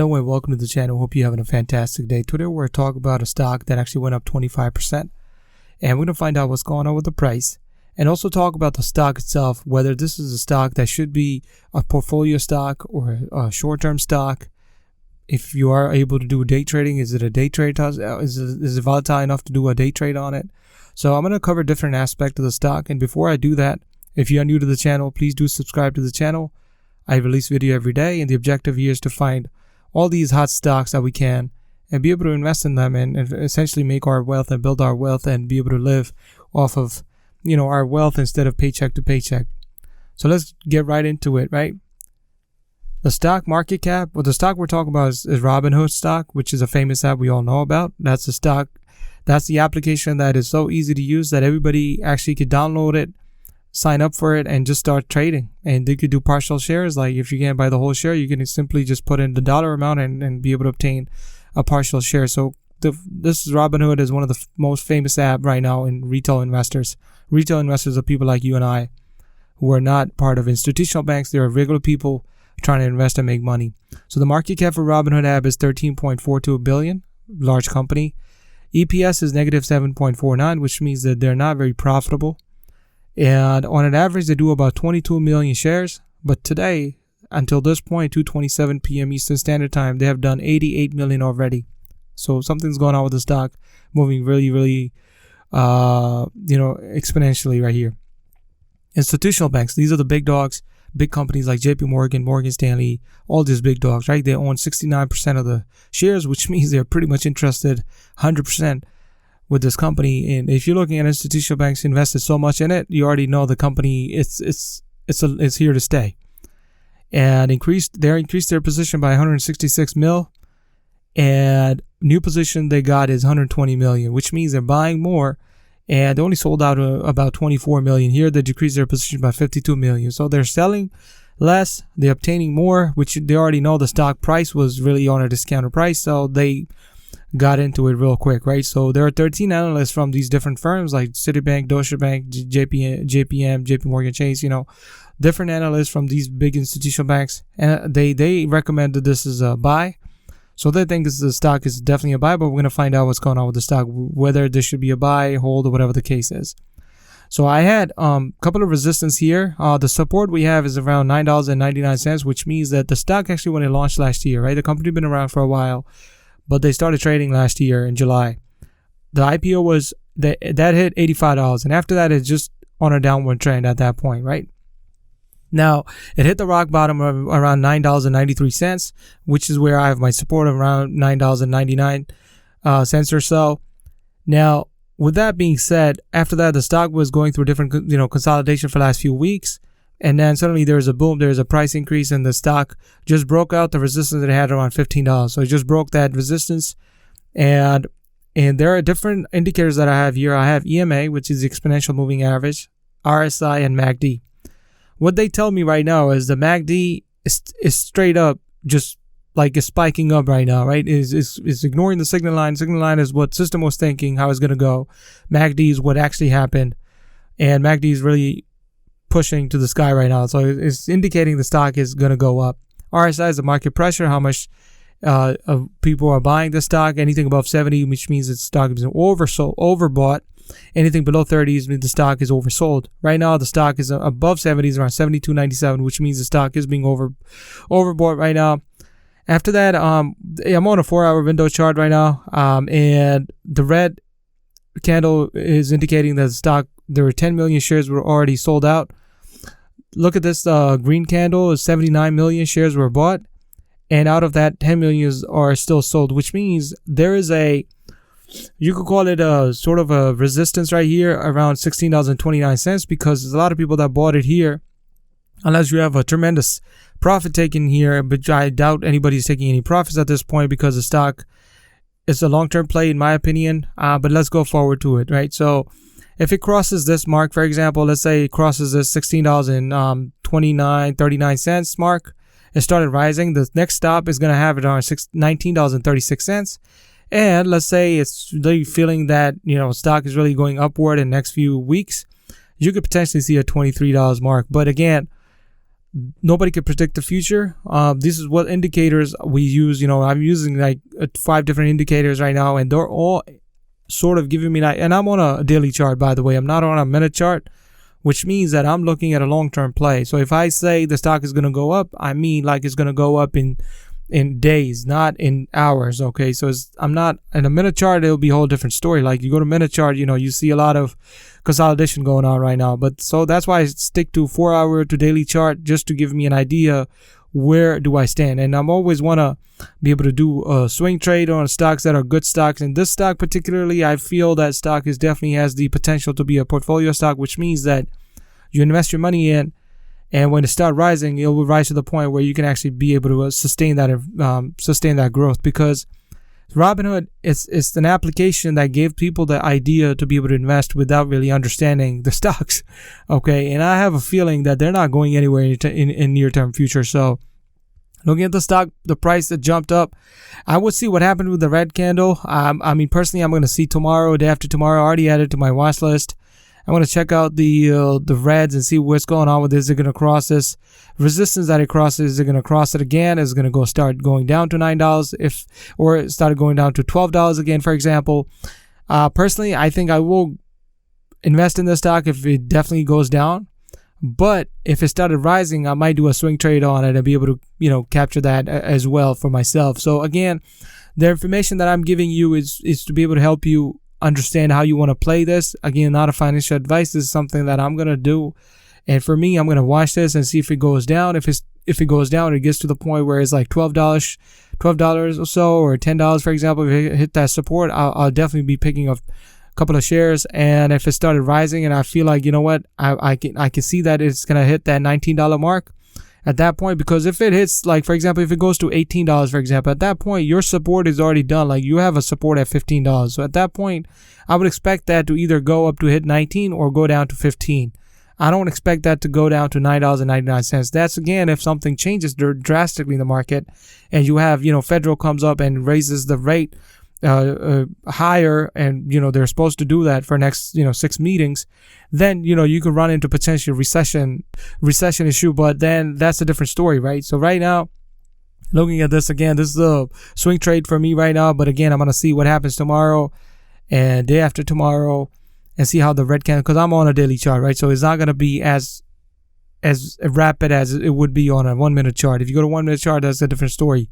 Hello and welcome to the channel. Hope you're having a fantastic day. Today we're going to talk about a stock that actually went up 25%. And we're going to find out what's going on with the price. And also talk about the stock itself, whether this is a stock that should be a portfolio stock or a short-term stock. If you are able to do day trading, is it a day trade? Is it volatile enough to do a day trade on it? So I'm going to cover different aspects of the stock. And before I do that, if you are new to the channel, please do subscribe to the channel. I release video every day, and the objective here is to find all these hot stocks that we can and be able to invest in them and essentially make our wealth and build our wealth and be able to live off of, our wealth instead of paycheck to paycheck. So let's get right into it, right? The stock market cap, the stock we're talking about is Robinhood stock, which is a famous app we all know about. That's the stock, that's the application that is so easy to use that everybody actually could download it, sign up for it, and just start trading. And they could do partial shares. Like if you can't buy the whole share, you can simply just put in the dollar amount and be able to obtain a partial share. So this Robinhood is one of the most famous app right now in retail investors. Retail investors are people like you and I who are not part of institutional banks. They are regular people trying to invest and make money. So the market cap for Robinhood app is $13.42 billion, large company. EPS is negative 7.49, which means that they're not very profitable. And on an average, they do about 22 million shares. But today, until this point, 2:27 p.m. Eastern Standard Time, they have done 88 million already. So something's going on with the stock, moving really, exponentially right here. Institutional banks, these are the big dogs, big companies like JP Morgan, Morgan Stanley, all these big dogs, right? They own 69% of the shares, which means they're pretty much interested 100% with this company. And if you're looking at institutional banks invested so much in it, you already know the company it's here to stay. And increased their position by 166 mil, and new position they got is 120 million, which means they're buying more, and they only sold out about 24 million. Here they decreased their position by 52 million. So they're selling less, they're obtaining more, which they already know the stock price was really on a discounted price, so they got into it real quick, right? So there are 13 analysts from these different firms like Citibank, Deutsche Bank, JP Morgan Chase, different analysts from these big institutional banks, and they recommend that this is a buy. So they think the stock is definitely a buy, but we're going to find out what's going on with the stock, whether this should be a buy, hold, or whatever the case is. So I had a couple of resistance here. The support we have is around $9.99, which means that the stock actually, when it launched last year, right? The company been around for a while, but they started trading last year in July. The IPO was that hit $85, and after that, it's just on a downward trend at that point, right? Now, it hit the rock bottom of around $9.93, which is where I have my support of around $9.99 or so. Now, with that being said, after that, the stock was going through different, consolidation for the last few weeks. And then suddenly there's a boom, there's a price increase, and the stock just broke out the resistance that it had around $15. So it just broke that resistance. And there are different indicators that I have here. I have EMA, which is the exponential moving average, RSI, and MACD. What they tell me right now is the MACD is straight up just like is spiking up right now, right? Is ignoring the signal line. Signal line is what system was thinking, how it's going to go. MACD is what actually happened. And MACD is really pushing to the sky right now. So it's indicating the stock is going to go up. RSI is the market pressure, how much of people are buying the stock. Anything above 70, which means the stock is overbought. Anything below 30 means the stock is oversold. Right now, the stock is above 70, around 72.97, which means the stock is being overbought right now. After that, I'm on a 4-hour window chart right now, and the red candle is indicating that the stock, there were 10 million shares were already sold out. Look at this green candle, 79 million shares were bought, and out of that, 10 million are still sold, which means there is you could call it a sort of a resistance right here around $16.29, because there's a lot of people that bought it here, unless you have a tremendous profit taken here, but I doubt anybody's taking any profits at this point because the stock is a long-term play in my opinion, but let's go forward to it, right? So if it crosses this mark, for example, let's say it crosses this $16.39 mark, it started rising, the next stop is going to have it on $19.36. And let's say it's really feeling that, stock is really going upward in the next few weeks, you could potentially see a $23 mark. But again, nobody can predict the future. This is what indicators we use. I'm using like 5 different indicators right now, and they're all sort of giving me that. And I'm on a daily chart, by the way. I'm not on a minute chart, which means that I'm looking at a long-term play. So if I say the stock is going to go up, I mean like it's going to go up in days, not in hours. Okay, so I'm not in a minute chart. It'll be a whole different story. Like you go to minute chart, you see a lot of consolidation going on right now. But so that's why I stick to 4-hour to daily chart, just to give me an idea where do I stand. And I'm always want to be able to do a swing trade on stocks that are good stocks. And this stock particularly, I feel that stock definitely has the potential to be a portfolio stock, which means that you invest your money in, and when it starts rising, it will rise to the point where you can actually be able to sustain that growth. Because Robinhood it's an application that gave people the idea to be able to invest without really understanding the stocks. Okay, and I have a feeling that they're not going anywhere in near-term future. So looking at the stock, the price that jumped up, I would see what happened with the red candle. I mean, personally, I'm going to see tomorrow, day after tomorrow. I already added to my watch list. I want to check out the reds and see what's going on with this. Is it going to cross this resistance that it crosses? Is it going to cross it again? Is it going to start going down to $9 or it started going down to $12 again, for example? Personally, I think I will invest in the stock if it definitely goes down. But if it started rising, I might do a swing trade on it and be able to, capture that as well for myself. So again, the information that I'm giving you is to be able to help you understand how you want to play this. Again, not a financial advice. This is something that I'm going to do. And for me, I'm going to watch this and see if it goes down. If it goes down, it gets to the point where it's like $12 or so, or $10, for example. If it hit that support, I'll definitely be picking up a couple of shares. And if it started rising and I feel like, I can see that it's going to hit that $19 mark at that point, because if it hits, like, for example, if it goes to $18, for example, at that point, your support is already done. Like, you have a support at $15. So at that point, I would expect that to either go up to hit 19 or go down to 15. I don't expect that to go down to $9.99. That's, again, if something changes drastically in the market and you have, Federal comes up and raises the rate higher, and they're supposed to do that for next 6 meetings, then you could run into potential recession issue. But then that's a different story, right? So right now, looking at this again, this is a swing trade for me right now. But again, I'm gonna see what happens tomorrow and day after tomorrow and see how the red candle, because I'm on a daily chart, right? So it's not gonna be as rapid as it would be on a 1-minute chart. If you go to 1-minute chart, that's a different story.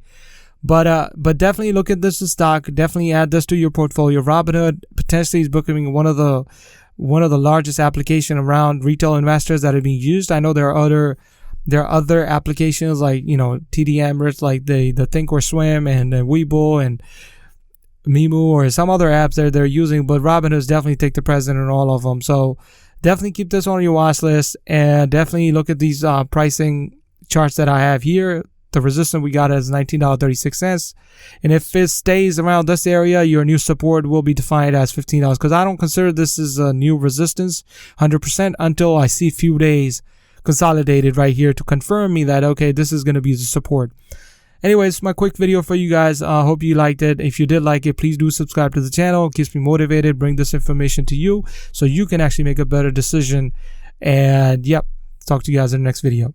But definitely look at this stock. Definitely add this to your portfolio. Robinhood potentially is becoming one of the largest application around retail investors that are being used. I know there are other applications like TD Ameritrade, like the Thinkorswim and Webull and Mimu, or some other apps that they're using. But Robinhood's definitely take the precedent in all of them. So definitely keep this on your watch list, and definitely look at these pricing charts that I have here. The resistance we got is $19.36. And if it stays around this area, your new support will be defined as $15. Because I don't consider this as a new resistance 100% until I see a few days consolidated right here to confirm me that, okay, this is going to be the support. Anyways, my quick video for you guys. I hope you liked it. If you did like it, please do subscribe to the channel. It keeps me motivated, bring this information to you so you can actually make a better decision. And yep, talk to you guys in the next video.